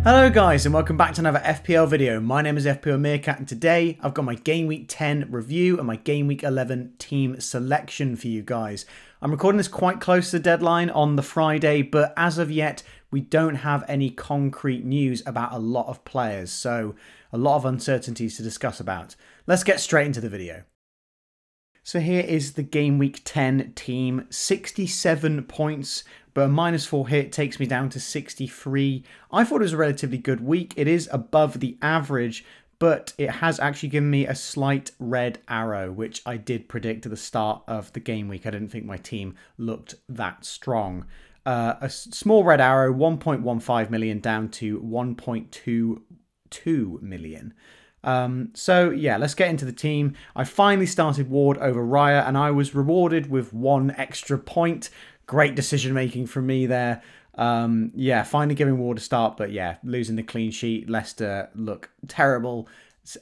Hello guys and welcome back to another FPL video. My name is FPL Meerkat and today I've got my Game Week 10 review and my Game Week 11 team selection for you guys. I'm recording this quite close to the deadline on the Friday, but as of yet we don't have any concrete news about a lot of players, so a lot of uncertainties to discuss about. Let's get straight into the video. So here is the Game Week 10 team, 67 points, but a -4 hit takes me down to 63. I thought it was a relatively good week. It is above the average, but it has actually given me a slight red arrow, which I did predict at the start of the game week. I didn't think my team looked that strong. A small red arrow, 1.15 million down to 1.22 million. So yeah, let's get into the team. I finally started Ward over Raya and I was rewarded with 1 extra point. Great decision making from me there. Yeah, finally giving Ward a start, but yeah, losing the clean sheet. Leicester look terrible.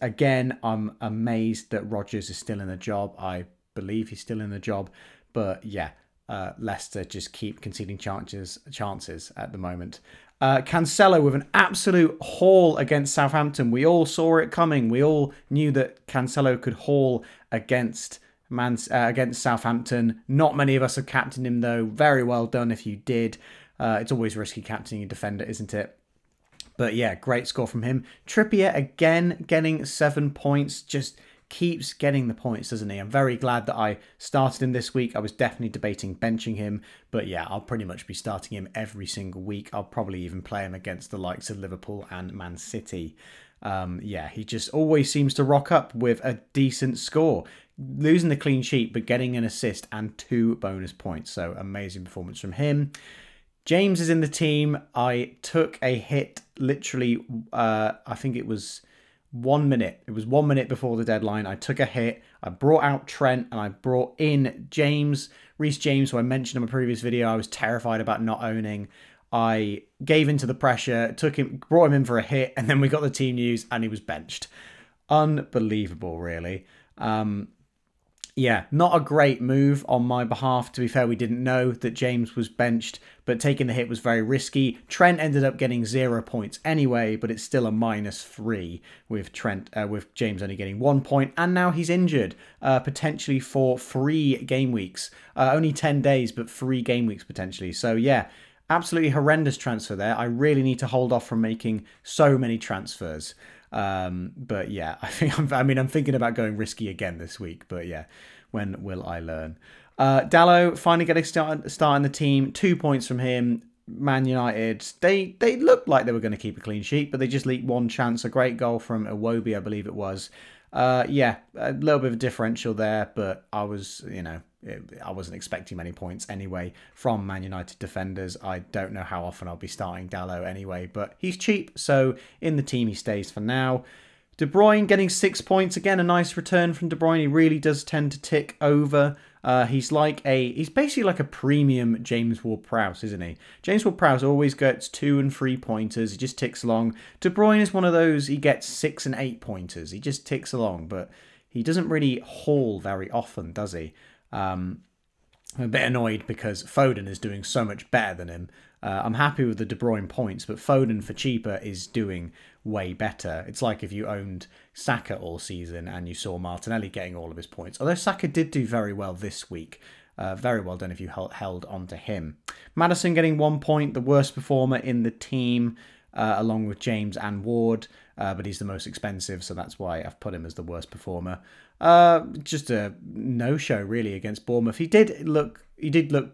Again, I'm amazed that Rodgers is still in the job. I believe he's still in the job, but yeah, Leicester just keep conceding chances at the moment. Cancelo with an absolute haul against Southampton. We all saw it coming. We all knew that Cancelo could haul against Southampton. Not many of us have captained him though. Very well done if you did. It's always risky captaining a defender, isn't it? But yeah, great score from him. Trippier again getting 7 points. Just keeps getting the points, doesn't he? I'm very glad that I started him this week. I was definitely debating benching him, but yeah, I'll pretty much be starting him every single week. I'll probably even play him against the likes of Liverpool and Man City. Yeah, he just always seems to rock up with a decent score. Losing the clean sheet, but getting an assist and 2 bonus points. So amazing performance from him. James is in the team. I took a hit literally, I think it was 1 minute. It was 1 minute before the deadline. I took a hit. I brought out Trent and I brought in James. Reece James, who I mentioned in my previous video, I was terrified about not owning. I gave into the pressure, brought him in for a hit, and then we got the team news and he was benched. Unbelievable, really. Yeah, not a great move on my behalf. To be fair, we didn't know that James was benched, but taking the hit was very risky. Trent ended up getting 0 points anyway, but it's still a -3 with with James only getting 1 point, and now he's injured, potentially for 3 game weeks. Only 10 days, but 3 game weeks potentially. So yeah, absolutely horrendous transfer there. I really need to hold off from making so many transfers. But yeah, I'm thinking about going risky again this week, but yeah, when will I learn? Dallo finally getting start in the team, 2 points from him. Man United, they looked like they were going to keep a clean sheet, but they just leaked 1 chance. A great goal from Iwobi, I believe it was. Yeah, a little bit of a differential there, but I was, I wasn't expecting many points anyway from Man United defenders. I don't know how often I'll be starting Dallo anyway, but he's cheap, so in the team he stays for now. De Bruyne getting 6 points. Again, a nice return from De Bruyne. He really does tend to tick over. He's basically like a premium James Ward-Prowse, isn't he? James Ward-Prowse always gets 2 and 3 pointers. He just ticks along. De Bruyne is one of those, he gets 6 and 8 pointers. He just ticks along, but he doesn't really haul very often, does he? I'm a bit annoyed because Foden is doing so much better than him. I'm happy with the De Bruyne points, but Foden for cheaper is doing way better. It's like if you owned Saka all season and you saw Martinelli getting all of his points. Although Saka did do very well this week. Very well done if you held on to him. Maddison getting 1 point, the worst performer in the team, along with James and Ward. But he's the most expensive, so that's why I've put him as the worst performer. Just a no-show really against Bournemouth. He did look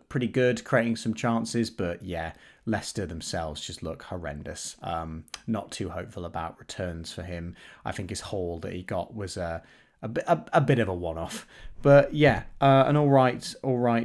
pretty good, creating some chances, but yeah, Leicester themselves just look horrendous. Not too hopeful about returns for him. I think his haul that he got was a bit of a one-off. But yeah, an all right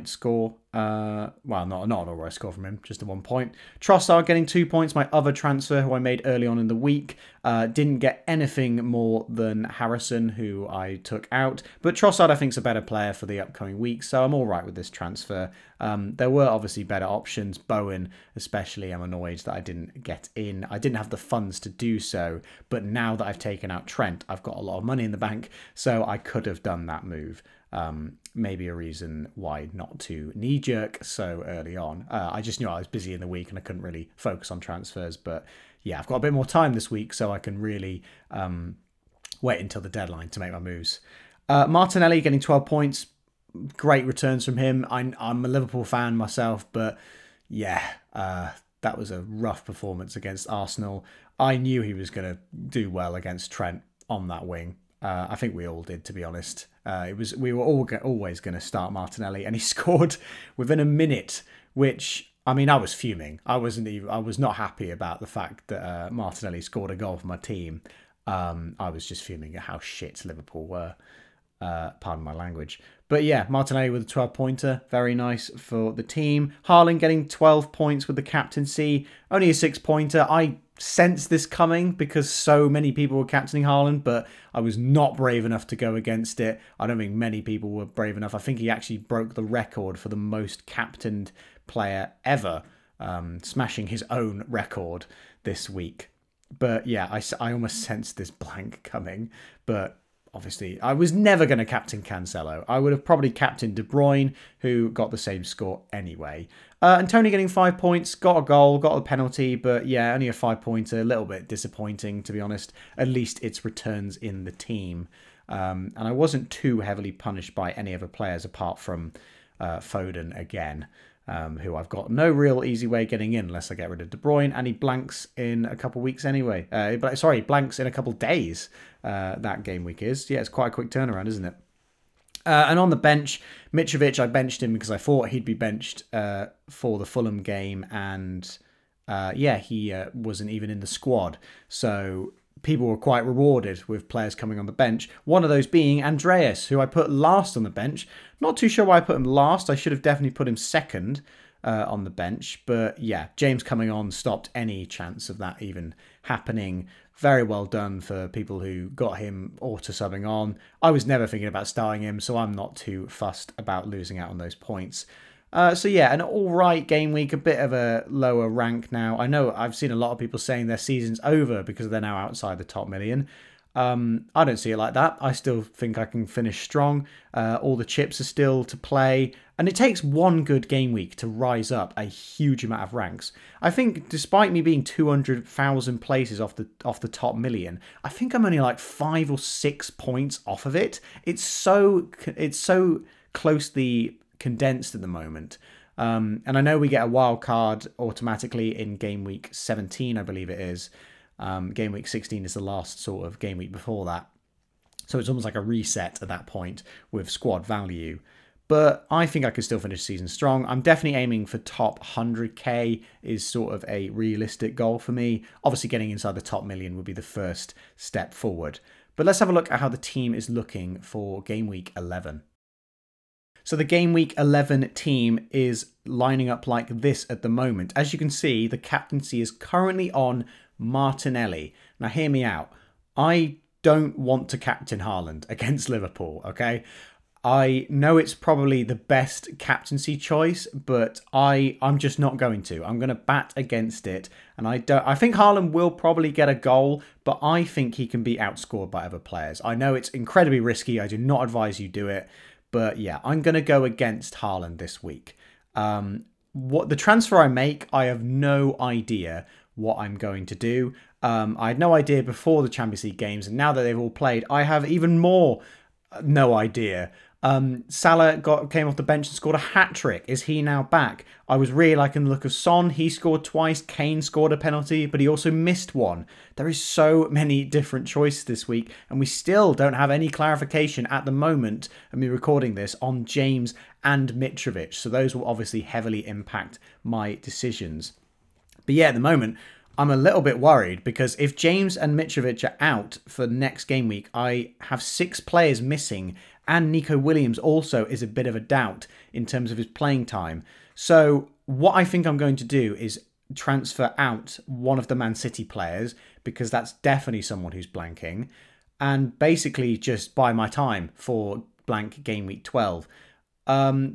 score. Well, not an all right score from him, just a 1 point. Trossard getting 2 points, my other transfer who I made early on in the week. Didn't get anything more than Harrison, who I took out. But Trossard, I think, is a better player for the upcoming week, so I'm all right with this transfer. There were obviously better options. Bowen, especially, I'm annoyed that I didn't get in. I didn't have the funds to do so, but now that I've taken out Trent, I've got a lot of money in the bank, so I could have done that move. maybe a reason why not to knee-jerk so early on. I just knew I was busy in the week and I couldn't really focus on transfers. But yeah, I've got a bit more time this week, so I can really wait until the deadline to make my moves. Martinelli getting 12 points. Great returns from him. I'm a Liverpool fan myself, but yeah, that was a rough performance against Arsenal. I knew he was going to do well against Trent on that wing. I think we all did, to be honest. We were always going to start Martinelli, and he scored within a minute. Which, I mean, I was fuming. I was not happy about the fact that Martinelli scored a goal for my team. I was just fuming at how shit Liverpool were. Pardon my language. But yeah, Martinelli with a 12-pointer. Very nice for the team. Haaland getting 12 points with the captaincy. Only a 6-pointer. I sensed this coming because so many people were captaining Haaland, but I was not brave enough to go against it. I don't think many people were brave enough. I think he actually broke the record for the most captained player ever, smashing his own record this week. But yeah, I almost sensed this blank coming, but obviously, I was never going to captain Cancelo. I would have probably captained De Bruyne, who got the same score anyway. And Tony getting 5 points, got a goal, got a penalty, but yeah, only a 5-pointer. A little bit disappointing, to be honest. At least it's returns in the team. And I wasn't too heavily punished by any other players apart from Foden again. Who I've got no real easy way getting in unless I get rid of De Bruyne, and he blanks in a couple weeks anyway. Sorry, blanks in a couple days. That game week is. Yeah, it's quite a quick turnaround, isn't it? And on the bench, Mitrovic, I benched him because I thought he'd be benched for the Fulham game, and yeah, he wasn't even in the squad. So people were quite rewarded with players coming on the bench. One of those being Andreas, who I put last on the bench. Not too sure why I put him last. I should have definitely put him second on the bench. But yeah, James coming on stopped any chance of that even happening. Very well done for people who got him auto-subbing on. I was never thinking about starting him, so I'm not too fussed about losing out on those points. So yeah, an alright game week, a bit of a lower rank now. I know I've seen a lot of people saying their season's over because they're now outside the top million. I don't see it like that. I still think I can finish strong. All the chips are still to play. And it takes one good game week to rise up a huge amount of ranks. I think despite me being 200,000 places off the top million, I think I'm only like 5 or 6 points off of it. It's so closely condensed at the moment. And I know we get a wild card automatically in game week 17, I believe it is. Game week 16 is the last sort of game week before that. So it's almost like a reset at that point with squad value. But I think I could still finish the season strong. I'm definitely aiming for top 100k is sort of a realistic goal for me. Obviously getting inside the top million would be the first step forward. But let's have a look at how the team is looking for game week 11. So the game week 11 team is lining up like this at the moment. As you can see, the captaincy is currently on Martinelli. Now hear me out. I don't want to captain Haaland against Liverpool, okay? I know it's probably the best captaincy choice, but I'm just not going to. I'm going to bat against it, and I think Haaland will probably get a goal, but I think he can be outscored by other players. I know it's incredibly risky. I do not advise you do it. But yeah, I'm going to go against Haaland this week. What the transfer I make, I have no idea what I'm going to do. I had no idea before the Champions League games, and now that they've all played, I have even more no idea. Salah came off the bench and scored a hat-trick. Is he now back? I was really liking the look of Son. He scored twice. Kane scored a penalty, but he also missed one. There is so many different choices this week, and we still don't have any clarification at the moment, of me recording this, on James and Mitrovic. So those will obviously heavily impact my decisions. But yeah, at the moment, I'm a little bit worried because if James and Mitrovic are out for next game week, I have 6 players missing, and Nico Williams also is a bit of a doubt in terms of his playing time. So what I think I'm going to do is transfer out one of the Man City players, because that's definitely someone who's blanking, and basically just buy my time for blank game week 12.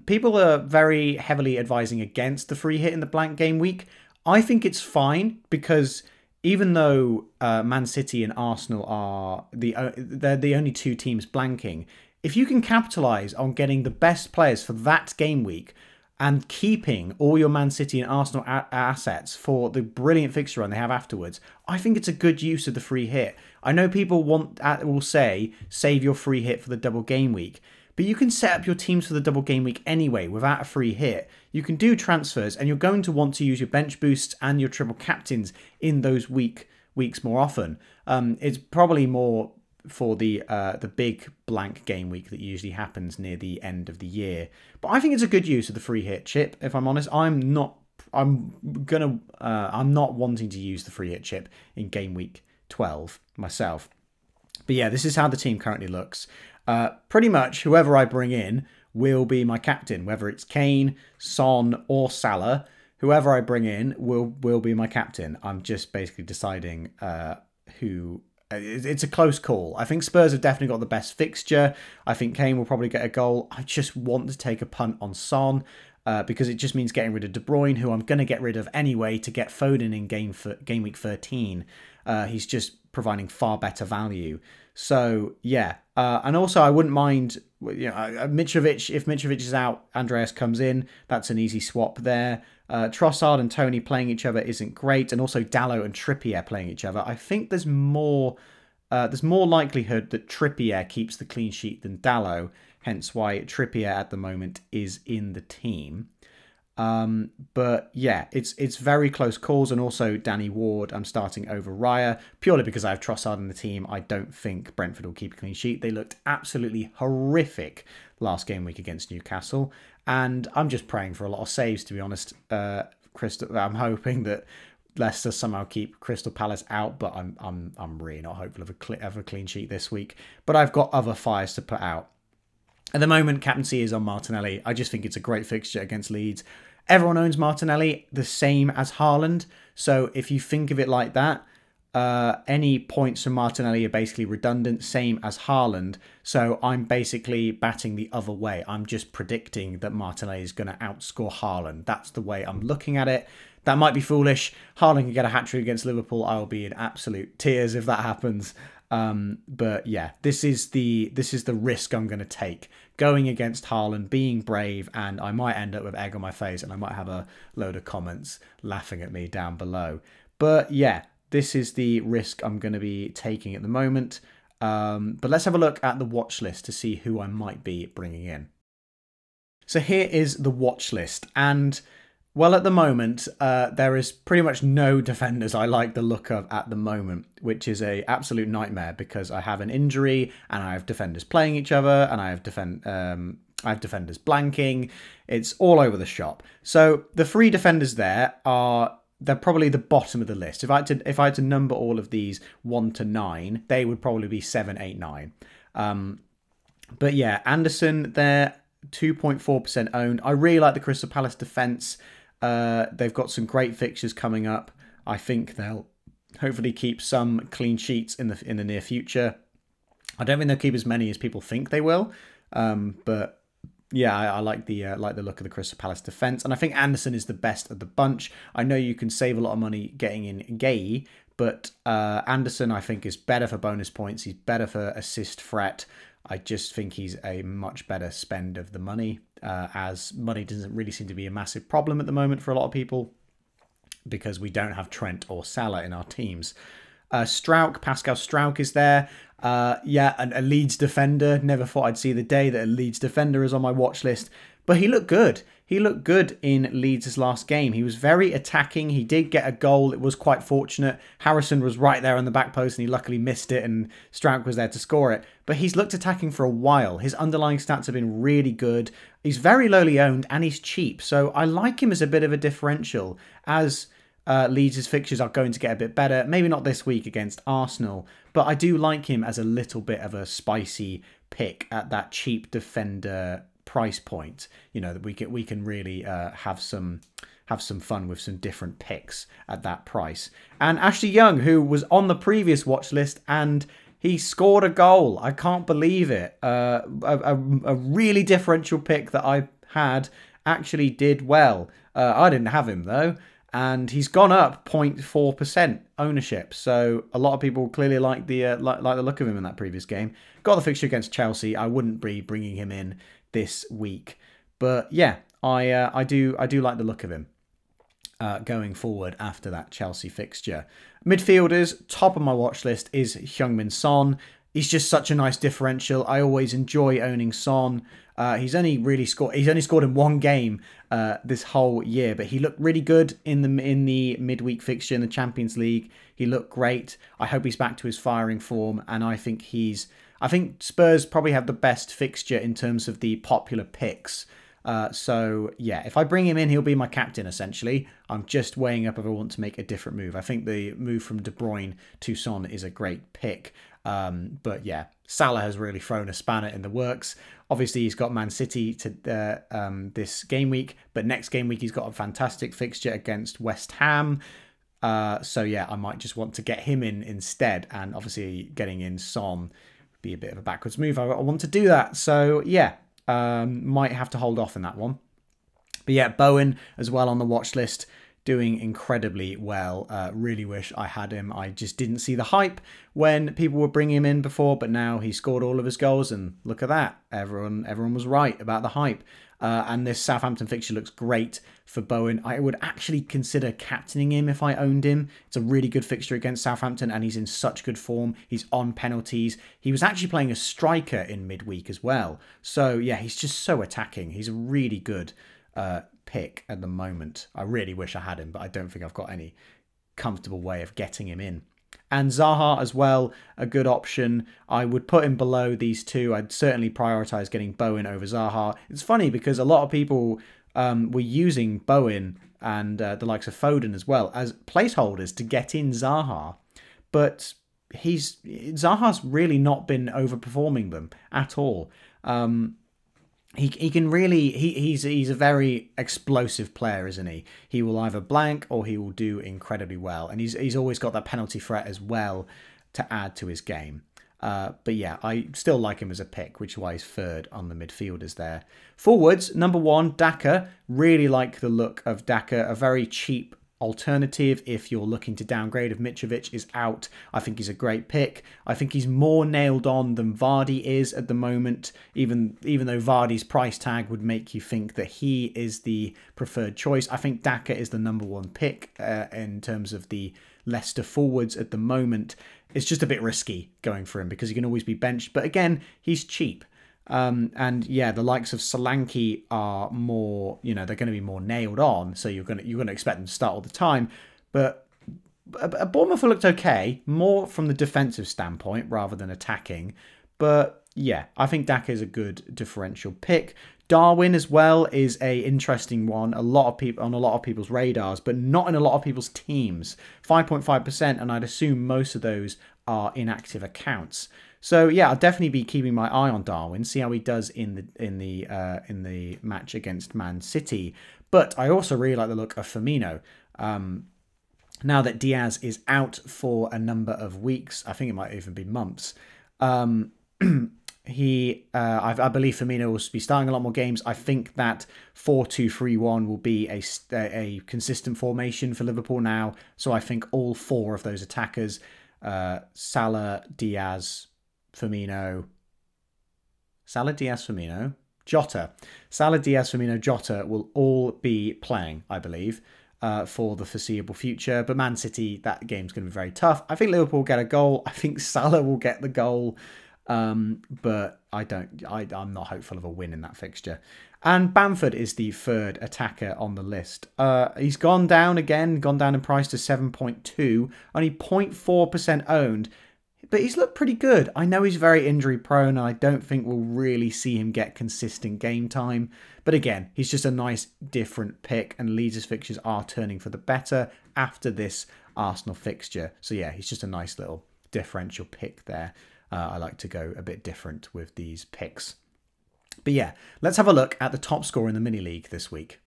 People are very heavily advising against the free hit in the blank game week. I think it's fine because even though Man City and Arsenal are they're the only 2 teams blanking, if you can capitalize on getting the best players for that game week and keeping all your Man City and Arsenal assets for the brilliant fixture run they have afterwards, I think it's a good use of the free hit. I know people will say, save your free hit for the double game week, but you can set up your teams for the double game week anyway without a free hit. You can do transfers, and you're going to want to use your bench boosts and your triple captains in those weeks more often. It's probably more for the big blank game week that usually happens near the end of the year. But I think it's a good use of the free hit chip. If I'm honest, I'm not wanting to use the free hit chip in game week 12 myself. But yeah, this is how the team currently looks. Pretty much whoever I bring in will be my captain, whether it's Kane, Son, or Salah. Whoever I bring in will be my captain. I'm just basically deciding who. It's a close call. I think Spurs have definitely got the best fixture. I think Kane will probably get a goal. I just want to take a punt on Son because it just means getting rid of De Bruyne, who I'm going to get rid of anyway, to get Foden in game week 13. He's just providing far better value. So yeah, and also I wouldn't mind, Mitrovic. If Mitrovic is out, Andreas comes in. That's an easy swap there. Trossard and Tony playing each other isn't great, and also Dalot and Trippier playing each other. I think there's more likelihood that Trippier keeps the clean sheet than Dalot, hence why Trippier at the moment is in the team. But yeah, it's very close calls, and also Danny Ward I'm starting over Raya purely because I have Trossard in the team. I don't think Brentford will keep a clean sheet. They looked absolutely horrific last game week against Newcastle, and I'm just praying for a lot of saves, to be honest. I'm hoping that Leicester somehow keep Crystal Palace out, but I'm really not hopeful of a clean sheet this week. But I've got other fires to put out. At the moment, captaincy is on Martinelli. I just think it's a great fixture against Leeds. Everyone owns Martinelli, the same as Haaland. So if you think of it like that, any points from Martinelli are basically redundant, same as Haaland. So I'm basically batting the other way. I'm just predicting that Martinelli is going to outscore Haaland. That's the way I'm looking at it. That might be foolish. Haaland can get a hat-trick against Liverpool. I will be in absolute tears if that happens. But yeah, this is the risk I'm going to take. Going against Haaland, being brave, and I might end up with egg on my face, and I might have a load of comments laughing at me down below. But yeah, this is the risk I'm going to be taking at the moment. But let's have a look at the watch list to see who I might be bringing in. So here is the watch list, and well, at the moment, there is pretty much no defenders I like the look of at the moment, which is a absolute nightmare because I have an injury and I have defenders playing each other and I have defenders blanking. It's all over the shop. So the three defenders they're probably the bottom of the list. If I had to number all of these 1 to 9, they would probably be 7, 8, 9. But yeah, Anderson, they're 2.4% owned. I really like the Crystal Palace defence. They've got some great fixtures coming up. I think they'll hopefully keep some clean sheets in the near future. I don't think they'll keep as many as people think they will, but yeah, I like the look of the Crystal Palace defence, and I think Anderson is the best of the bunch. I know you can save a lot of money getting in Gay, but Anderson I think is better for bonus points. He's better for assist threat. I just think he's a much better spend of the money, as money doesn't really seem to be a massive problem at the moment for a lot of people because we don't have Trent or Salah in our teams. Pascal Struijk is there. Yeah, a Leeds defender. Never thought I'd see the day that a Leeds defender is on my watch list, but he looked good. He looked good in Leeds' last game. He was very attacking. He did get a goal. It was quite fortunate. Harrison was right there on the back post and he luckily missed it, and Struijk was there to score it. But he's looked attacking for a while. His underlying stats have been really good. He's very lowly owned and he's cheap. So I like him as a bit of a differential as Leeds' fixtures are going to get a bit better. Maybe not this week against Arsenal, but I do like him as a little bit of a spicy pick at that cheap defender price point. You know, that we can really have some fun with some different picks at that price. And Ashley Young, who was on the previous watch list, and he scored a goal. I can't believe it. A really differential pick that I had actually did well. I didn't have him though. and he's gone up 0.4% ownership. So a lot of people clearly like the look of him in that previous game. Got the fixture against Chelsea. I wouldn't be bringing him in this week, but yeah, I do like the look of him going forward after that Chelsea fixture. Midfielders, top of my watch list is Heung-min Son. He's just such a nice differential. I always enjoy owning Son. He's only scored in one game this whole year, but he looked really good in the midweek fixture in the Champions League. He looked great. I hope he's back to his firing form, and I think Spurs probably have the best fixture in terms of the popular picks. So yeah, if I bring him in, he'll be my captain essentially. I'm just weighing up if I want to make a different move. I think the move from De Bruyne to Son is a great pick. But yeah, Salah has really thrown a spanner in the works. Obviously, he's got Man City to this game week, but next game week he's got a fantastic fixture against West Ham. So yeah, I might just want to get him in instead, and obviously getting in Son would be a bit of a backwards move. I want to do that, so yeah, might have to hold off in that one. But yeah, Bowen as well on the watch list, doing incredibly well. Really wish I had him. I just didn't see the hype when people were bringing him in before, but now he scored all of his goals, and look at that. Everyone was right about the hype. And this Southampton fixture looks great for Bowen. I would actually consider captaining him if I owned him. It's a really good fixture against Southampton, and he's in such good form. He's on penalties. He was actually playing a striker in midweek as well. So yeah, he's just so attacking. He's a really good pick at the moment. I really wish I had him, but I don't think I've got any comfortable way of getting him in. And Zaha as well, a good option. I would put him below these two. I'd certainly prioritise getting Bowen over Zaha. It's funny because a lot of people were using Bowen and the likes of Foden as well as placeholders to get in Zaha, but Zaha's really not been overperforming them at all. He can really, he's a very explosive player, isn't he? He will either blank or he will do incredibly well. And he's always got that penalty threat as well to add to his game. But yeah, I still like him as a pick, which is why he's third on the midfielders there. Forwards, number 1, Daka. Really like the look of Daka. A very cheap alternative if you're looking to downgrade. If Mitrovic is out, I think he's a great pick. I think he's more nailed on than Vardy is at the moment, even though Vardy's price tag would make you think that he is the preferred choice. I think Daka is the number 1 pick in terms of the Leicester forwards at the moment. It's just a bit risky going for him because he can always be benched, but again, he's cheap. And yeah, the likes of Solanke are more, they're going to be more nailed on, so you're going to expect them to start all the time. But Bournemouth looked okay, more from the defensive standpoint rather than attacking. But yeah, I think Daka is a good differential pick. Darwin as well is a interesting one. A lot of people on a lot of people's radars, but not in a lot of people's teams. 5.5%, and I'd assume most of those are inactive accounts. So yeah, I'll definitely be keeping my eye on Darwin, see how he does in the match against Man City. But I also really like the look of Firmino. Now that Diaz is out for a number of weeks, I think it might even be months. I believe Firmino will be starting a lot more games. I think that 4-2-3-1 will be a consistent formation for Liverpool now. So I think all 4 of those attackers, Salah, Diaz, Firmino, Jota. Salah, Diaz, Firmino, Jota will all be playing, I believe, for the foreseeable future. But Man City, that game's going to be very tough. I think Liverpool will get a goal. I think Salah will get the goal. But I'm not hopeful of a win in that fixture. And Bamford is the 3rd attacker on the list. He's gone down in price to 7.2, only 0.4% owned. But he's looked pretty good. I know he's very injury prone, and I don't think we'll really see him get consistent game time. But again, he's just a nice different pick, and Leeds' fixtures are turning for the better after this Arsenal fixture. So yeah, he's just a nice little differential pick there. I like to go a bit different with these picks. But yeah, let's have a look at the top scorer in the mini league this week.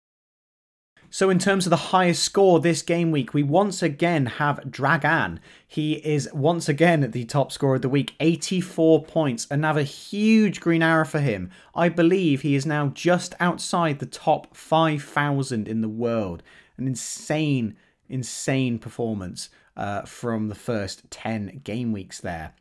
So in terms of the highest score this game week, we once again have Dragan. He is once again the top scorer of the week, 84 points. Another huge green arrow for him. I believe he is now just outside the top 5,000 in the world. An insane performance from the first 10 game weeks there.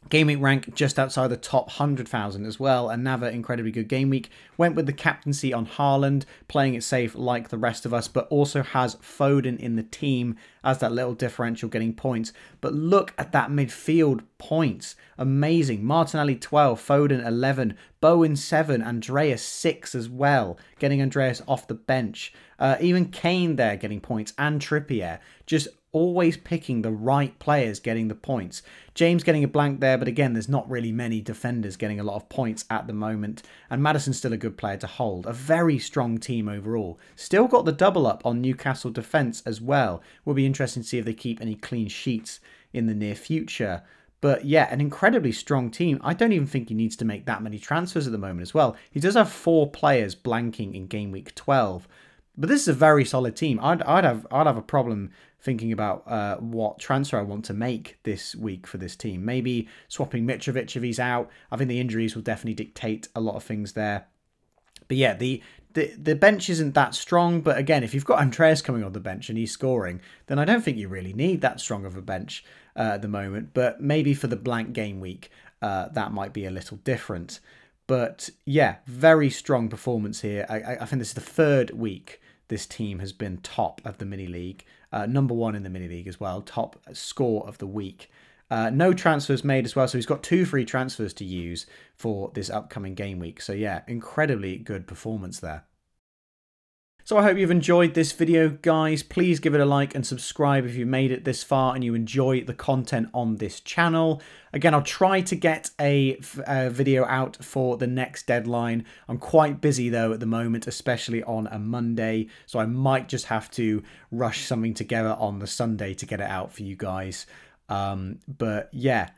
Game week rank just outside the top 100,000 as well. Another incredibly good game week. Went with the captaincy on Haaland, playing it safe like the rest of us, but also has Foden in the team as that little differential getting points. But look at that midfield points. Amazing. Martinelli 12, Foden 11, Bowen 7, Andreas 6 as well, getting Andreas off the bench. Even Kane there getting points, and Trippier. Just always picking the right players getting the points. James getting a blank there, but again, there's not really many defenders getting a lot of points at the moment. And Maddison's still a good player to hold. A very strong team overall. Still got the double up on Newcastle defence as well. Will be interesting to see if they keep any clean sheets in the near future. But yeah, an incredibly strong team. I don't even think he needs to make that many transfers at the moment as well. He does have 4 players blanking in game week 12. But this is a very solid team. I'd have a problem thinking about what transfer I want to make this week for this team. Maybe swapping Mitrovic if he's out. I think the injuries will definitely dictate a lot of things there. But yeah, the bench isn't that strong. But again, if you've got Andreas coming on the bench and he's scoring, then I don't think you really need that strong of a bench at the moment. But maybe for the blank game week, that might be a little different. But yeah, very strong performance here. I think this is the 3rd week this team has been top of the mini league. Number 1 in the mini league as well. Top score of the week. No transfers made as well. So he's got 2 free transfers to use for this upcoming game week. So yeah, incredibly good performance there. So I hope you've enjoyed this video, guys. Please give it a like and subscribe if you've made it this far and you enjoy the content on this channel. Again, I'll try to get a video out for the next deadline. I'm quite busy though at the moment, especially on a Monday. So I might just have to rush something together on the Sunday to get it out for you guys. But yeah,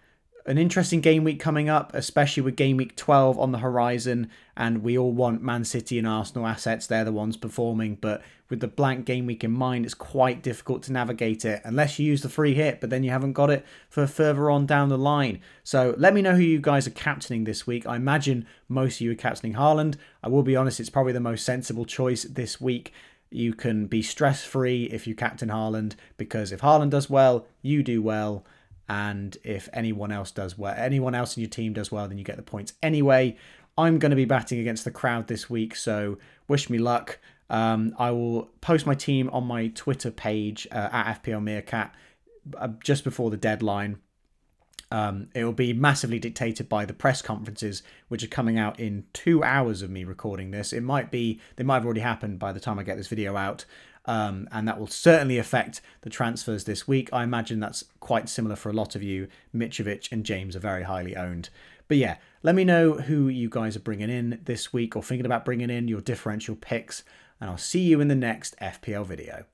an interesting game week coming up, especially with game week 12 on the horizon, and we all want Man City and Arsenal assets. They're the ones performing, but with the blank game week in mind, it's quite difficult to navigate it unless you use the free hit, but then you haven't got it for further on down the line. So let me know who you guys are captaining this week. I imagine most of you are captaining Haaland. I will be honest, it's probably the most sensible choice this week. You can be stress-free if you captain Haaland, because if Haaland does well, you do well. And if anyone else does well, anyone else in your team does well, then you get the points anyway. I'm going to be batting against the crowd this week, so wish me luck. I will post my team on my Twitter page at FPL Meerkat just before the deadline. It will be massively dictated by the press conferences, which are coming out in 2 hours of me recording this. They might have already happened by the time I get this video out. And that will certainly affect the transfers this week. I imagine that's quite similar for a lot of you. Mitrovic and James are very highly owned. But yeah, let me know who you guys are bringing in this week or thinking about bringing in your differential picks. And I'll see you in the next FPL video.